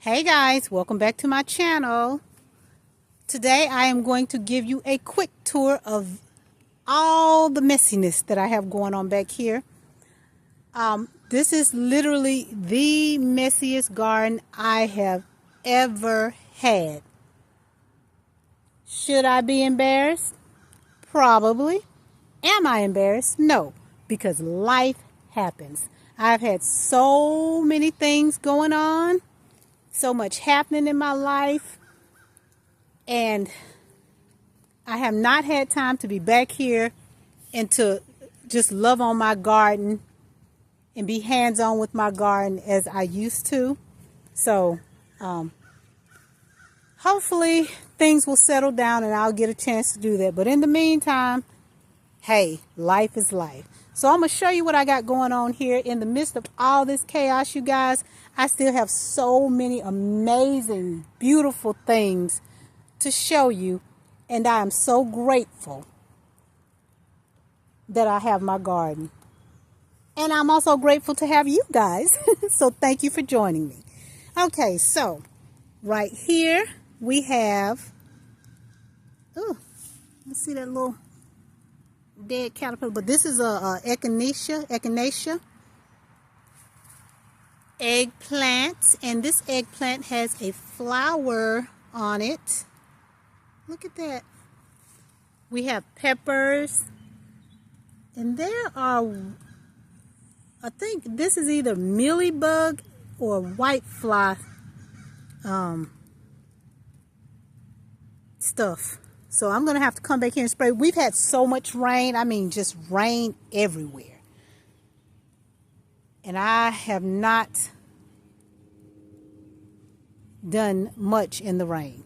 Hey guys, welcome back to my channel. Today I am going to give you a quick tour of all the messiness that I have going on back here. This is literally the messiest garden I have ever had. Should I be embarrassed? Probably. Am I embarrassed? No, because life happens. I've had so many things going on, so much happening in my life, and I have not had time to be back here and to just love on my garden and be hands-on with my garden as I used to. So hopefully things will settle down and I'll get a chance to do that. But in the meantime, hey, life is life. So I'm going to show you what I got going on here. In the midst of all this chaos, you guys, I still have so many amazing, beautiful things to show you. And I am so grateful that I have my garden. And I'm also grateful to have you guys. So thank you for joining me. Okay, so right here we have, oh, let's see that little dead caterpillar, but this is a echinacea eggplant, and this eggplant has a flower on it. Look at that. We have peppers, and there are, I think this is either mealybug or whitefly stuff. So I'm going to have to come back here and spray. We've had so much rain. I mean, just rain everywhere. And I have not done much in the rain.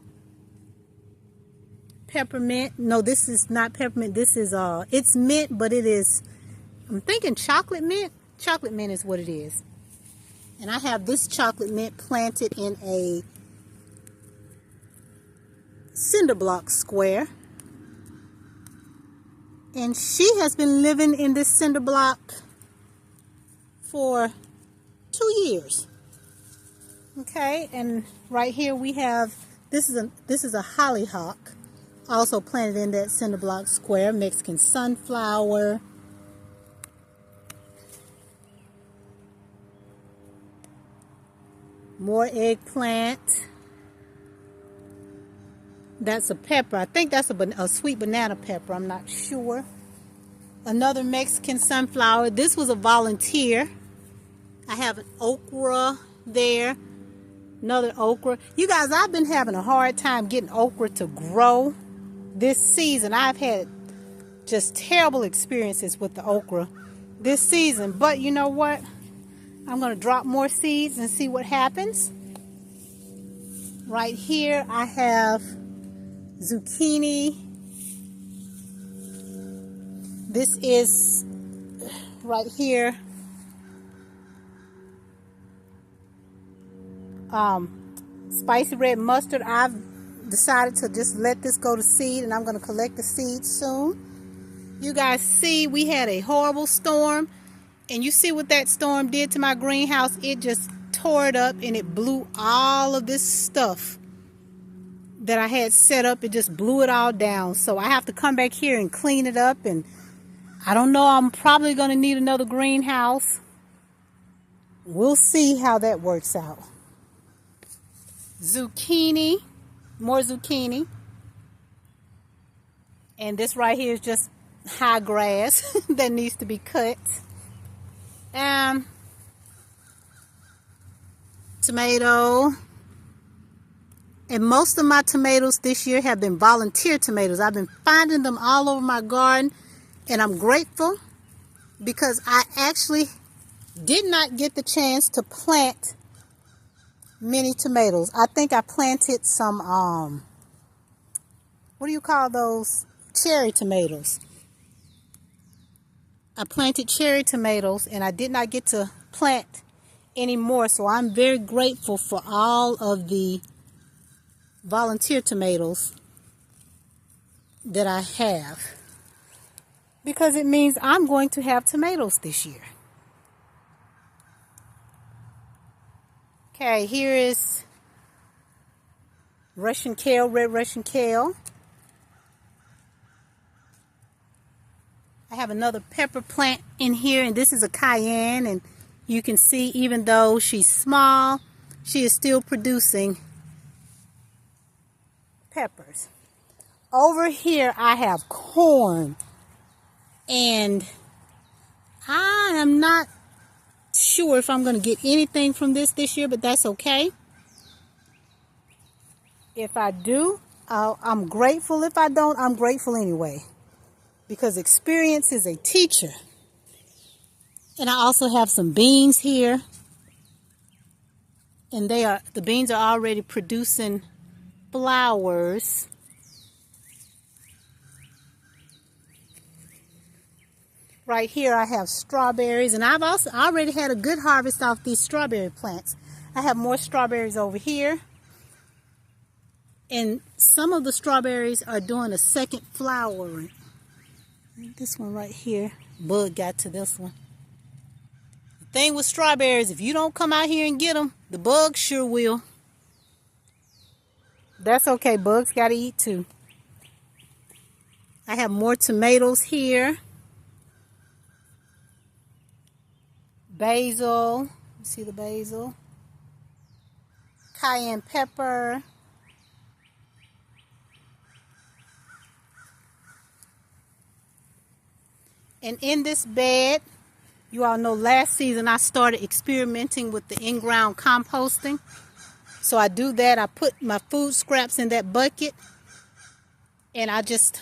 Peppermint. No, this is not peppermint. This is, it's mint, but it is, I'm thinking chocolate mint. Chocolate mint is what it is. And I have this chocolate mint planted in a cinder block square, and she has been living in this cinder block for 2 years. Okay, and right here we have, this is a hollyhock, also planted in that cinder block square. Mexican sunflower, more eggplant. That's a pepper. I think that's a sweet banana pepper. I'm not sure. Another Mexican sunflower. This was a volunteer. I have an okra there. Another okra. You guys, I've been having a hard time getting okra to grow this season. I've had just terrible experiences with the okra this season. But you know what? I'm going to drop more seeds and see what happens. Right here I have zucchini. This is right here spicy red mustard. I've decided to just let this go to seed, and I'm going to collect the seeds soon. You guys see, we had a horrible storm, and you see what that storm did to my greenhouse. It just tore it up, and it blew all of this stuff that I had set up. It just blew it all down. So I have to come back here and clean it up, and I don't know, I'm probably going to need another greenhouse. We'll see how that works out. Zucchini, more zucchini. And this right here is just high grass that needs to be cut. Tomato. And most of my tomatoes this year have been volunteer tomatoes. I've been finding them all over my garden, and I'm grateful because I actually did not get the chance to plant many tomatoes. I think I planted some, what do you call those? Cherry tomatoes. I planted cherry tomatoes, and I did not get to plant any more. So I'm very grateful for all of the volunteer tomatoes that I have, because it means I'm going to have tomatoes this year. Okay, here is Russian kale, red Russian kale. I have another pepper plant in here, and this is a cayenne, and you can see even though she's small, she is still producing peppers. Over here I have corn, and I am not sure if I'm going to get anything from this year, but that's okay. If I do, I'm grateful. If I don't, I'm grateful anyway, because experience is a teacher. And I also have some beans here, and the beans are already producing flowers. Right here I have strawberries, and I've also already had a good harvest off these strawberry plants. I have more strawberries over here, and some of the strawberries are doing a second flowering. This one right here, bug got to this one. The thing with strawberries, if you don't come out here and get them, the bugs sure will. That's okay, bugs gotta eat too. I have more tomatoes here. Basil, you see the basil? Cayenne pepper. And in this bed, you all know last season I started experimenting with the in-ground composting. So I do that. I put my food scraps in that bucket, and I just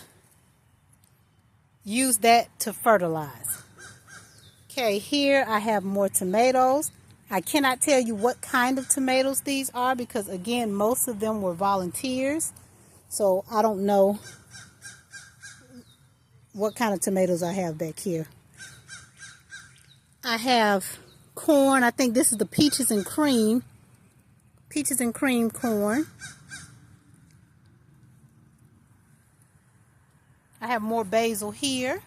use that to fertilize. Okay, here I have more tomatoes. I cannot tell you what kind of tomatoes these are because, again, most of them were volunteers. So I don't know what kind of tomatoes I have back here. I have corn. I think this is the peaches and cream corn. I have more basil here.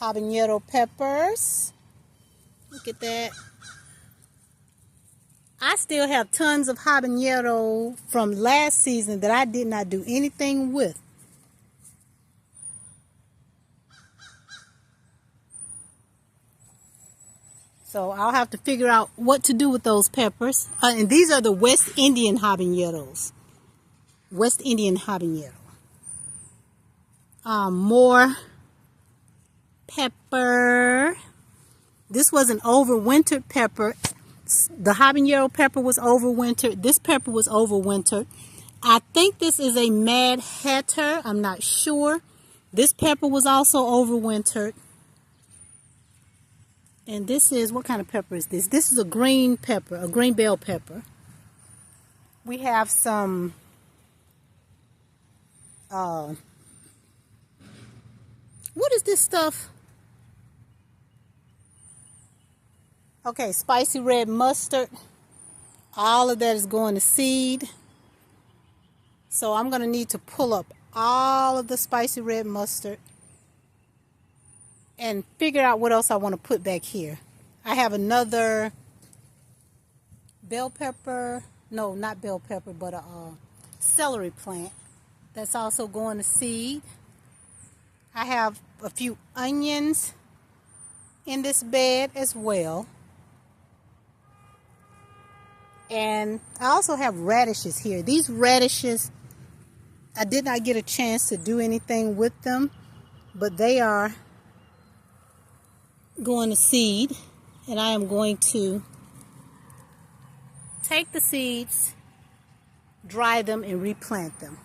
Habanero peppers. Look at that. I still have tons of habanero from last season that I did not do anything with. So I'll have to figure out what to do with those peppers. And these are the West Indian habaneros. West Indian habanero. More pepper. This was an overwintered pepper. The habanero pepper was overwintered. This pepper was overwintered. I think this is a Mad Hatter. I'm not sure. This pepper was also overwintered. And this is, what kind of pepper is this? This is a green pepper, a green bell pepper. We have some what is this stuff? Okay, spicy red mustard. All of that is going to seed. So I'm going to need to pull up all of the spicy red mustard and figure out what else I want to put back here. I have another bell pepper. No, not bell pepper, but a celery plant that's also going to seed. I have a few onions in this bed as well. And I also have radishes here. These radishes, I did not get a chance to do anything with them, but they are going to seed, and I am going to take the seeds, dry them, and replant them.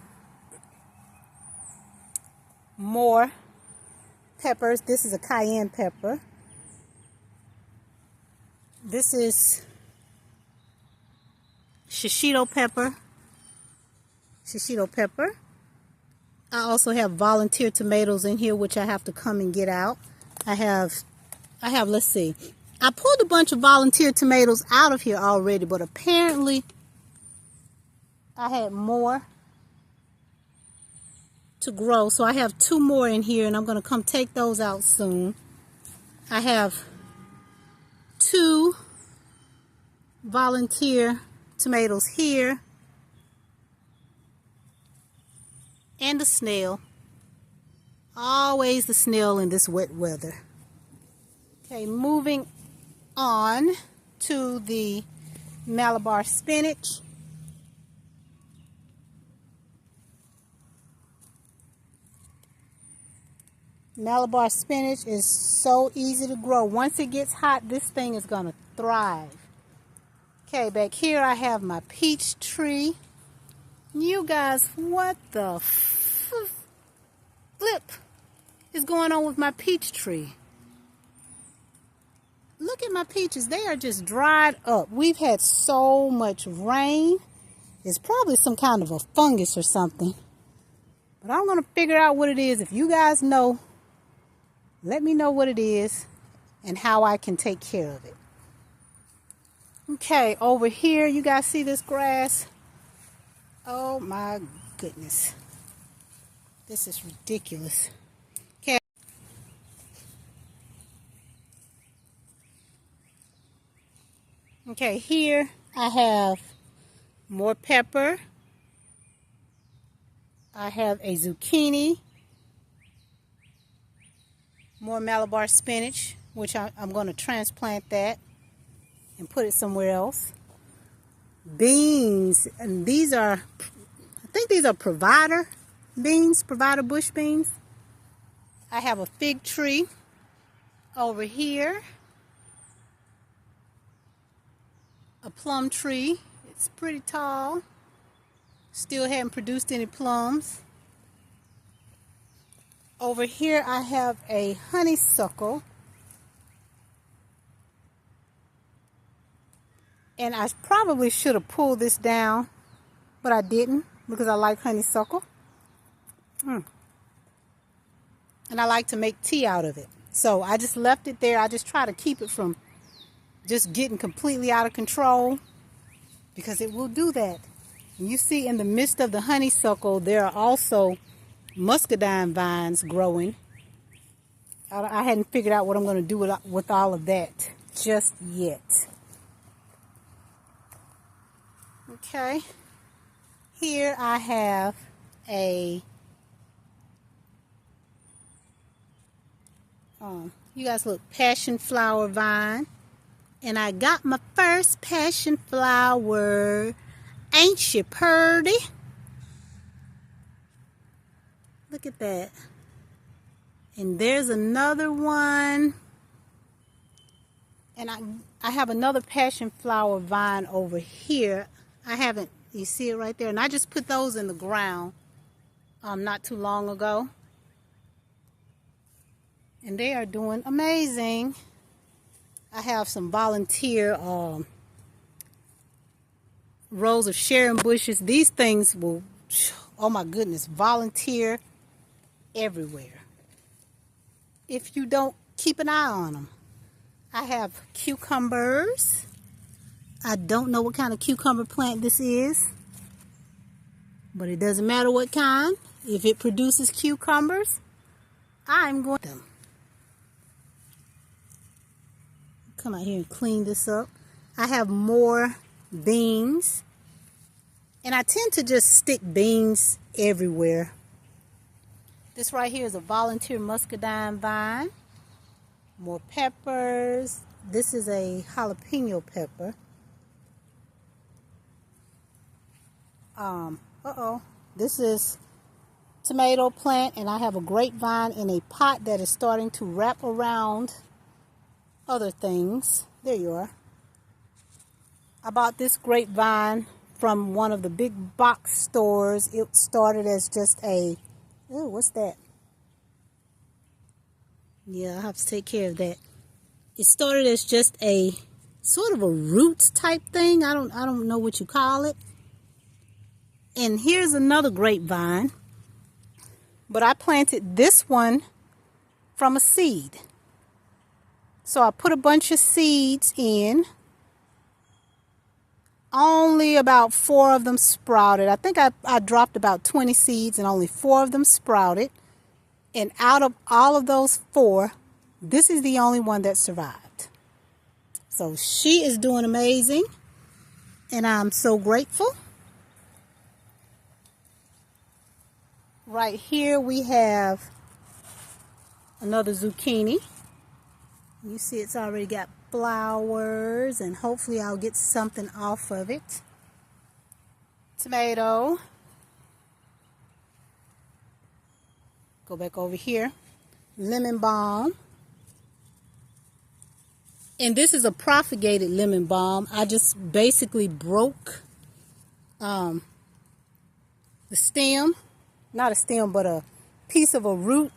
More peppers. This is a cayenne pepper. This is shishito pepper. Shishito pepper. I also have volunteer tomatoes in here, which I have to come and get out. I have, let's see. I pulled a bunch of volunteer tomatoes out of here already, but apparently I had more to grow. So I have 2 more in here, and I'm going to come take those out soon. I have 2 volunteer tomatoes here. And the snail. Always the snail in this wet weather. Okay, moving on to the Malabar spinach. Malabar spinach is so easy to grow. Once it gets hot, this thing is going to thrive. Okay, back here I have my peach tree. You guys, what the flip is going on with my peach tree? Look at my peaches. They are just dried up. We've had so much rain. It's probably some kind of a fungus or something. But I'm going to figure out what it is. If you guys know, let me know what it is and how I can take care of it. Okay, over here, you guys see this grass? Oh my goodness. This is ridiculous. Okay. Okay, here I have more pepper. I have a zucchini. More Malabar spinach, which I'm going to transplant that and put it somewhere else. Beans, and these are, I think these are Provider beans, Provider bush beans. I have a fig tree over here. A plum tree. It's pretty tall. Still haven't produced any plums. Over here I have a honeysuckle. And I probably should have pulled this down, but I didn't because I like honeysuckle. And I like to make tea out of it. So I just left it there. I just try to keep it from just getting completely out of control because it will do that. And you see in the midst of the honeysuckle, there are also muscadine vines growing. I hadn't figured out what I'm going to do with all of that just yet. Okay, here I have a, you guys look, passion flower vine. And I got my first passion flower. Ain't she pretty? Look at that. And there's another one. And I have another passion flower vine over here. I haven't, you see it right there? And I just put those in the ground not too long ago. And they are doing amazing. I have some volunteer rows of Sharon bushes. These things will, oh my goodness, volunteer everywhere if you don't keep an eye on them. I have cucumbers. I don't know what kind of cucumber plant this is, but it doesn't matter what kind. If it produces cucumbers, I'm going to come out here and clean this up. I have more beans, and I tend to just stick beans everywhere. This right here is a volunteer muscadine vine. More peppers. This is a jalapeno pepper. This is tomato plant, and I have a grapevine in a pot that is starting to wrap around other things. There you are. I bought this grapevine from one of the big box stores. It started as just a, oh, what's that? Yeah, I have to take care of that. It started as just a sort of a roots type thing. I don't know what you call it. And here's another grapevine. But I planted this one from a seed. So I put a bunch of seeds in. Only about 4 of them sprouted. I think I dropped about 20 seeds and only 4 of them sprouted. And out of all of those 4, this is the only one that survived. So she is doing amazing. And I'm so grateful. Right here we have another zucchini. You see it's already got flowers, and hopefully I'll get something off of it. Tomato. Go back over here. Lemon balm. And this is a propagated lemon balm. I just basically broke the stem, not a stem, but a piece of a root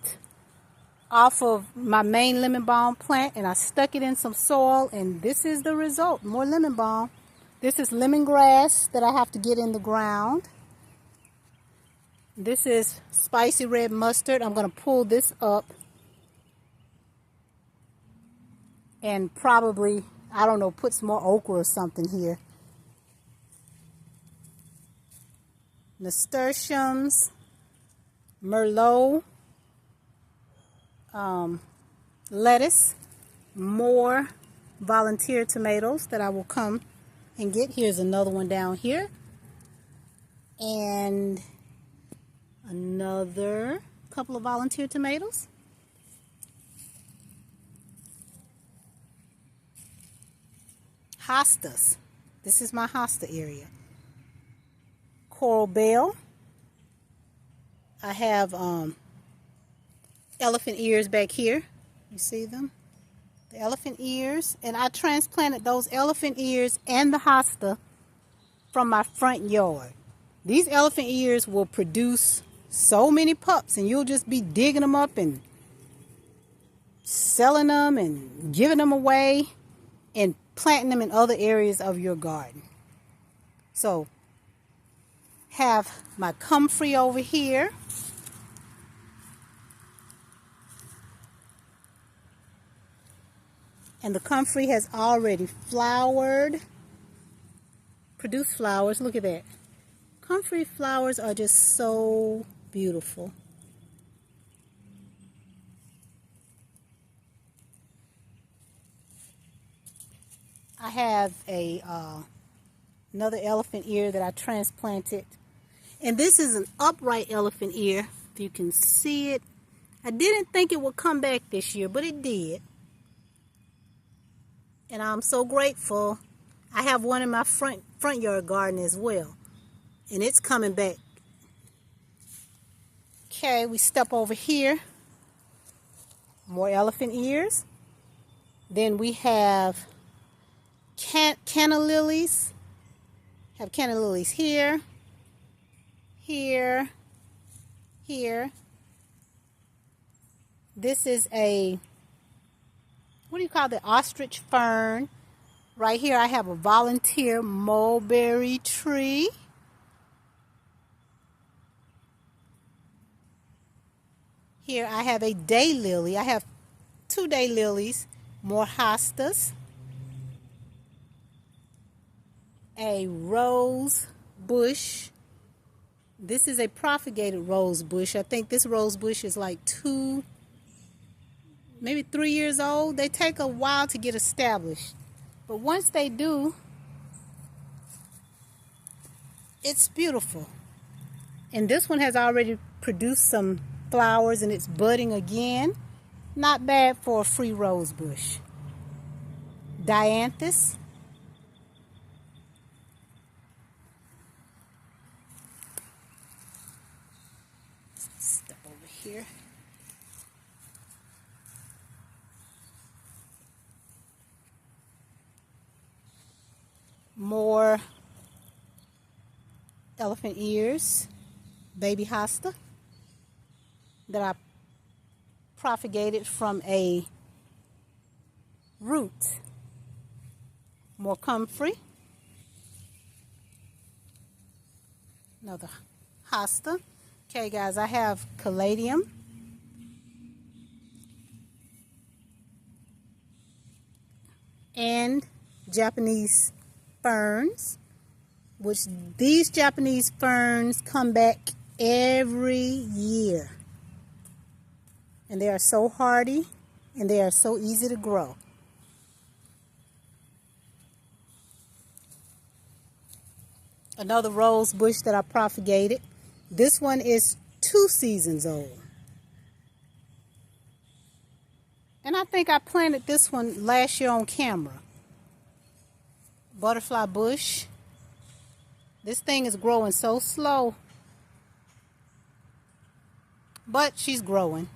off of my main lemon balm plant, and I stuck it in some soil, and this is the result. More lemon balm. This is lemongrass that I have to get in the ground. This is spicy red mustard. I'm going to pull this up and probably, I don't know, put some more okra or something here. Nasturtiums, Merlot, lettuce, more volunteer tomatoes that I will come and get. Here's another one down here. And another couple of volunteer tomatoes. Hostas. This is my hosta area. Coral bell. I have elephant ears back here. You see them? The elephant ears. And I transplanted those elephant ears and the hosta from my front yard. These elephant ears will produce so many pups, and you'll just be digging them up and selling them and giving them away and planting them in other areas of your garden. So, have my comfrey over here. And the comfrey has already flowered, produced flowers. Look at that. Comfrey flowers are just so beautiful. I have another elephant ear that I transplanted. And this is an upright elephant ear. If you can see it. I didn't think it would come back this year, but it did. And I'm so grateful. I have one in my front yard garden as well. And it's coming back. Okay, we step over here. More elephant ears. Then we have canna lilies. Have canna lilies here, here, here. This is a, what do you call the ostrich fern? Right here I have a volunteer mulberry tree. Here I have a daylily. I have 2 daylilies, more hostas. A rose bush. This is a propagated rose bush. I think this rose bush is like 2, maybe 3 years old. They take a while to get established. But once they do, it's beautiful. And this one has already produced some flowers and it's budding again. Not bad for a free rose bush. Dianthus. Step over here. More elephant ears, baby hosta that I propagated from a root. More comfrey. Another hosta. Okay, guys, I have caladium. And Japanese ferns, which these Japanese ferns come back every year. And they are so hardy and they are so easy to grow. Another rose bush that I propagated. This one is 2 seasons old. And I think I planted this one last year on camera. Butterfly bush. This thing is growing so slow, but she's growing.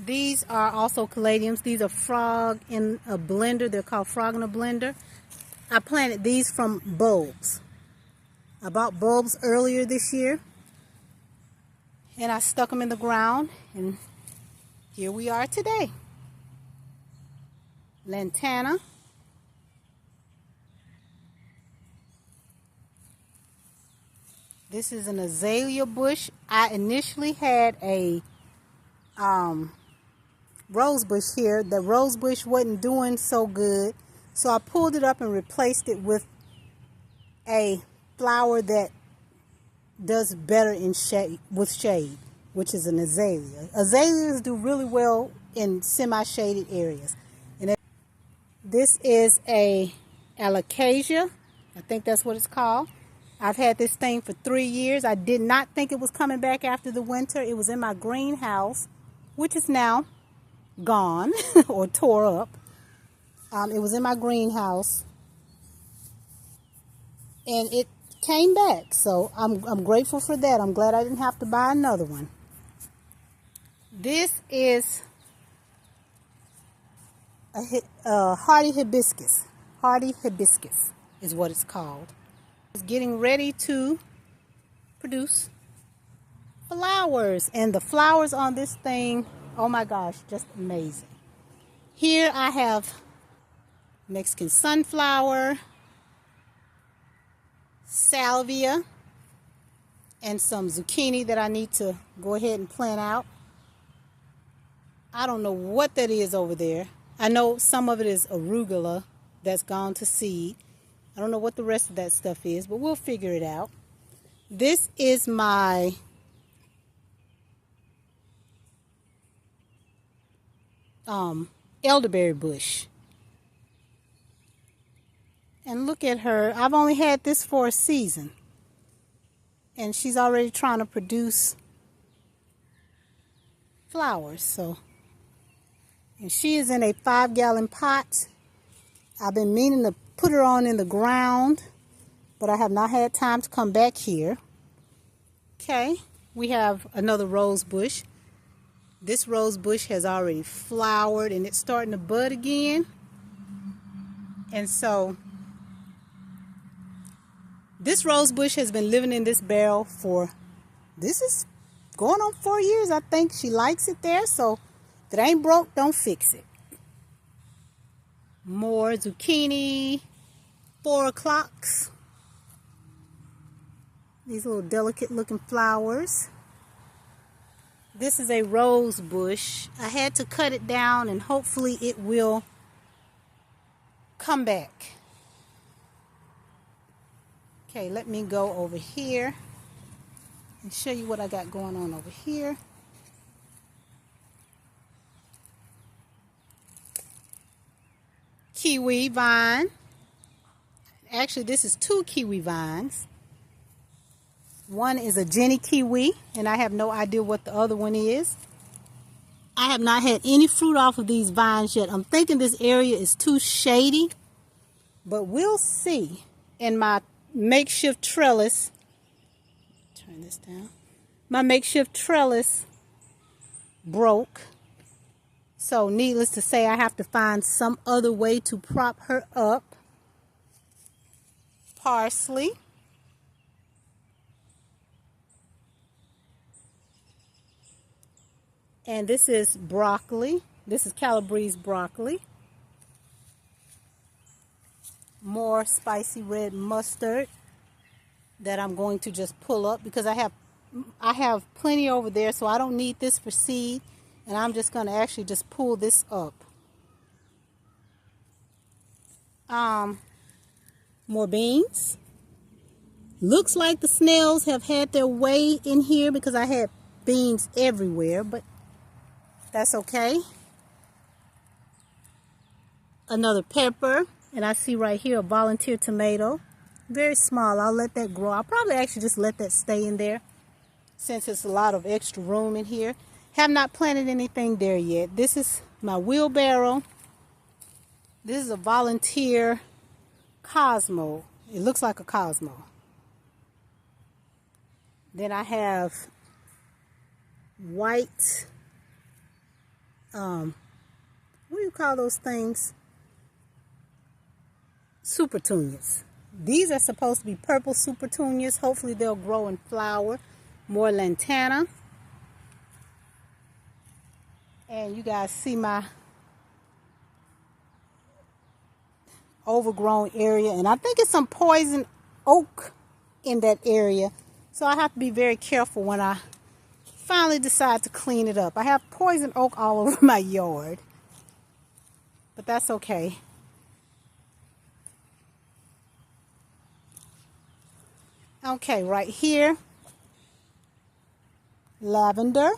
These are also caladiums. These are frog in a blender. They're called frog in a blender. I planted these from bulbs. I bought bulbs earlier this year, and I stuck them in the ground, and here we are today. Lantana. This is an azalea bush. I initially had a rose bush here. The rose bush wasn't doing so good, so I pulled it up and replaced it with a flower that does better in shade, with shade, which is an azalea. Azaleas do really well in semi-shaded areas. And this is a alocasia. I think that's what it's called. I've had this thing for 3 years. I did not think it was coming back after the winter. It was in my greenhouse, which is now gone or tore up. It was in my greenhouse, and it came back. So I'm grateful for that. I'm glad I didn't have to buy another one. This is a hardy hibiscus. Hardy hibiscus is what it's called. It's getting ready to produce flowers, and the flowers on this thing, oh my gosh, just amazing. Here I have Mexican sunflower, salvia, and some zucchini that I need to go ahead and plant out. I don't know what that is over there. I know some of it is arugula that's gone to seed. I don't know what the rest of that stuff is, but we'll figure it out. This is my elderberry bush. And look at her. I've only had this for a season, and she's already trying to produce flowers. So, and she is in a 5-gallon pot. I've been meaning to put her on in the ground, but I have not had time to come back here. Okay, we have another rose bush. This rose bush has already flowered, and it's starting to bud again. And so this rose bush has been living in this barrel for, this is going on 4 years. I think she likes it there, so if it ain't broke, don't fix it. More zucchini, 4 o'clocks. These little delicate looking flowers. This is a rose bush. I had to cut it down, and hopefully it will come back. Okay, let me go over here and show you what I got going on over here. Kiwi vine. Actually, this is 2 kiwi vines. One is a Jenny kiwi, and I have no idea what the other one is. I have not had any fruit off of these vines yet. I'm thinking this area is too shady, but we'll see. And my makeshift trellis, turn this down, my makeshift trellis broke. So needless to say, I have to find some other way to prop her up. Parsley. And this is broccoli. This is Calabrese broccoli. More spicy red mustard that I'm going to just pull up because I have plenty over there, so I don't need this for seed. And I'm just going to actually just pull this up. More beans. Looks like the snails have had their way in here because I had beans everywhere, but that's okay. Another pepper, and I see right here a volunteer tomato. very small. I'll let that grow. I'll probably actually just let that stay in there since it's a lot of extra room in here. Have not planted anything there yet. This is my wheelbarrow. This is a volunteer Cosmo. It looks like a Cosmo. Then I have white, what do you call those things? Supertunias. These are supposed to be purple supertunias. Hopefully they'll grow and flower. More lantana. And you guys see my overgrown area. And I think it's some poison oak in that area. So I have to be very careful when I finally decide to clean it up. I have poison oak all over my yard. But that's okay. Okay, right here, lavender.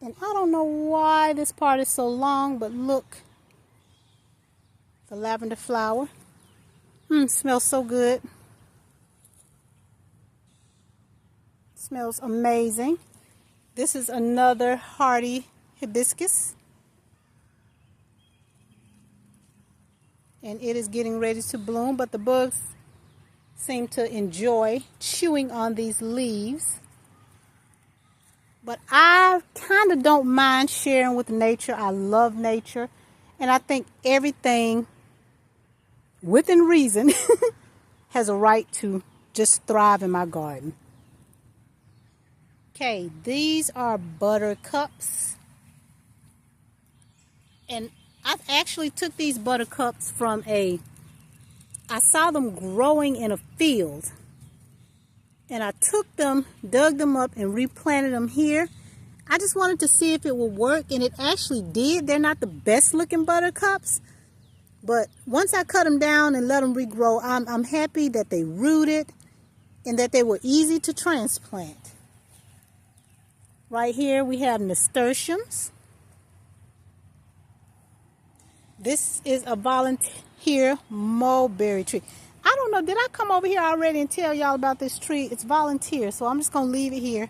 And I don't know why this part is so long, but look, the lavender flower. Smells so good. Smells amazing. This is another hardy hibiscus. And it is getting ready to bloom, but the bugs seem to enjoy chewing on these leaves. But I kind of don't mind sharing with nature. I love nature. And I think everything within reason has a right to just thrive in my garden. Okay, these are buttercups. And I actually took these buttercups from I saw them growing in a field. And I took them, dug them up, and replanted them here. I just wanted to see if it would work, and it actually did. They're not the best looking buttercups. But once I cut them down and let them regrow, I'm happy that they rooted and that they were easy to transplant. Right here we have nasturtiums. This is a volunteer mulberry tree. I don't know, did I come over here already and tell y'all about this tree? It's volunteer, so I'm just going to leave it here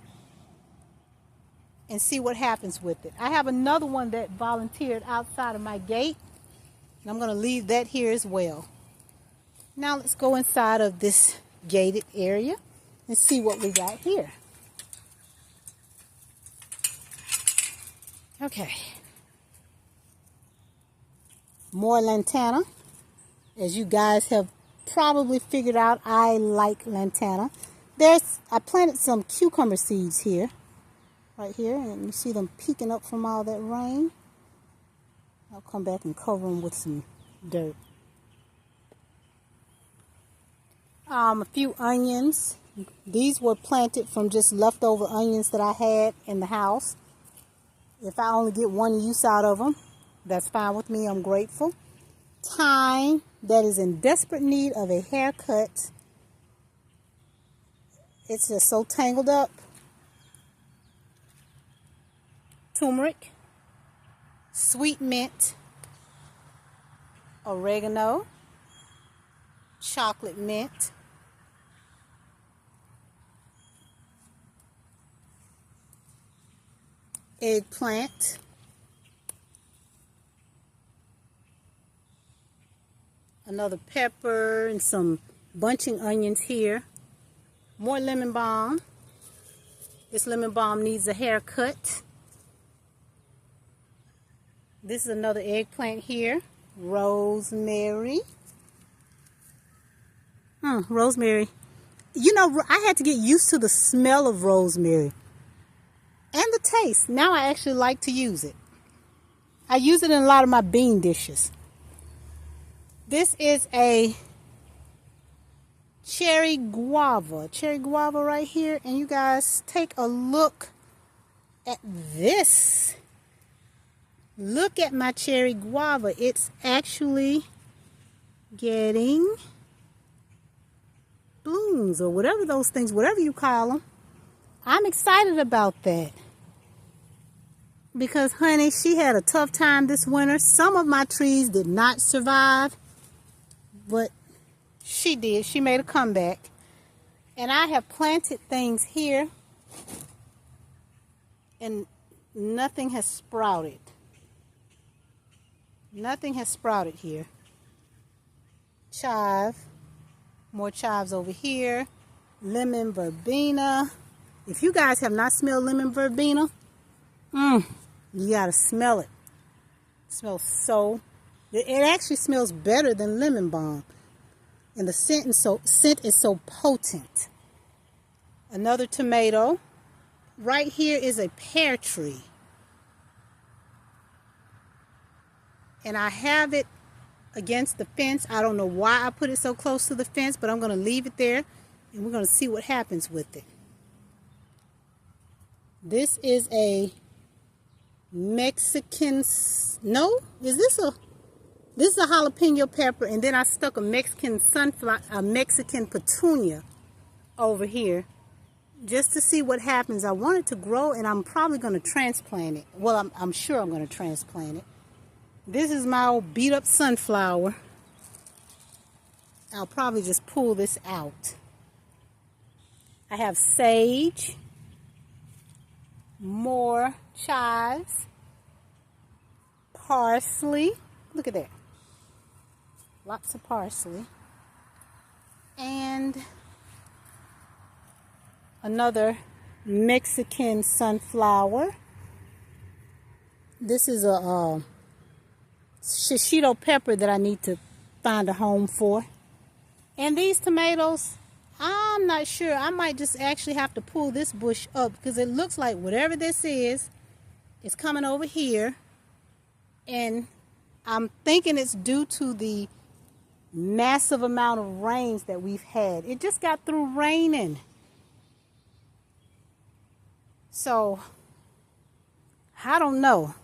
and see what happens with it. I have another one that volunteered outside of my gate, and I'm going to leave that here as well. Now let's go inside of this gated area and see what we got here. Okay. More lantana. As you guys have probably figured out, I like lantana. I planted some cucumber seeds here, right here, and you see them peeking up from all that rain. I'll come back and cover them with some dirt. A few onions. These were planted from just leftover onions that I had in the house. If I only get one use out of them, that's fine with me. I'm grateful. Thyme that is in desperate need of a haircut. It's just so tangled up. Turmeric, sweet mint, oregano, chocolate mint, eggplant, another pepper, and some bunching onions here. More lemon balm. This lemon balm needs a haircut. This is another eggplant here. Rosemary. Rosemary. You know, I had to get used to the smell of rosemary and the taste. Now I actually like to use it. I use it in a lot of my bean dishes. This is a cherry guava right here, and you guys take a look at this. Look at my cherry guava. It's actually getting blooms, or whatever those things, whatever you call them. I'm excited about that because, honey, she had a tough time this winter. Some of my trees did not survive, but She did. She made a comeback. And I have planted things here, and nothing has sprouted. Nothing has sprouted here. Chive. More chives over here. Lemon verbena. If you guys have not smelled lemon verbena, you gotta smell it. It smells so. It actually smells better than lemon balm, and the scent is so potent. Another tomato. Right here is a pear tree, and I have it against the fence. I don't know why I put it so close to the fence, but I'm going to leave it there, and we're going to see what happens with it. This is a Mexican, no, this is a jalapeno pepper, and then I stuck a Mexican petunia over here just to see what happens. I want it to grow, and I'm probably going to transplant it. Well, I'm sure I'm going to transplant it. This is my old beat up sunflower. I'll probably just pull this out. I have sage, more chives, parsley. Look at that. Lots of parsley. And another Mexican sunflower. This is a shishito pepper that I need to find a home for. And these tomatoes, I'm not sure. I might just actually have to pull this bush up, because it looks like whatever this is coming over here. And I'm thinking it's due to the massive amount of rains that we've had. It just got through raining. So, I don't know.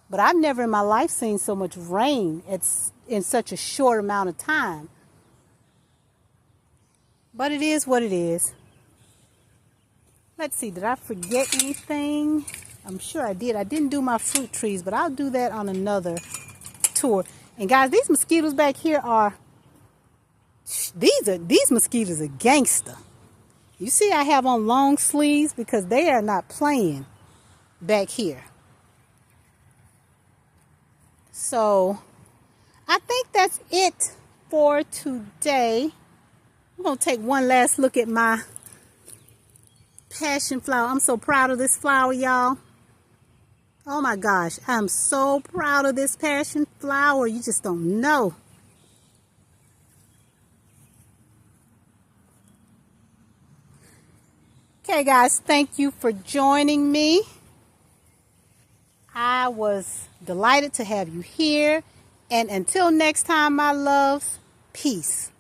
But I've never in my life seen so much rain in such a short amount of time. But it is what it is. Let's see, did I forget anything? I'm sure I did. I didn't do my fruit trees, but I'll do that on another tour. And guys, these mosquitoes back here are, these mosquitoes are gangster. You see I have on long sleeves because they are not playing back here. So, I think that's it for today. I'm going to take one last look at my passion flower. I'm so proud of this flower, y'all. Oh my gosh, I'm so proud of this passion flower. You just don't know. Okay, guys, thank you for joining me. I was delighted to have you here. And until next time, my loves, peace.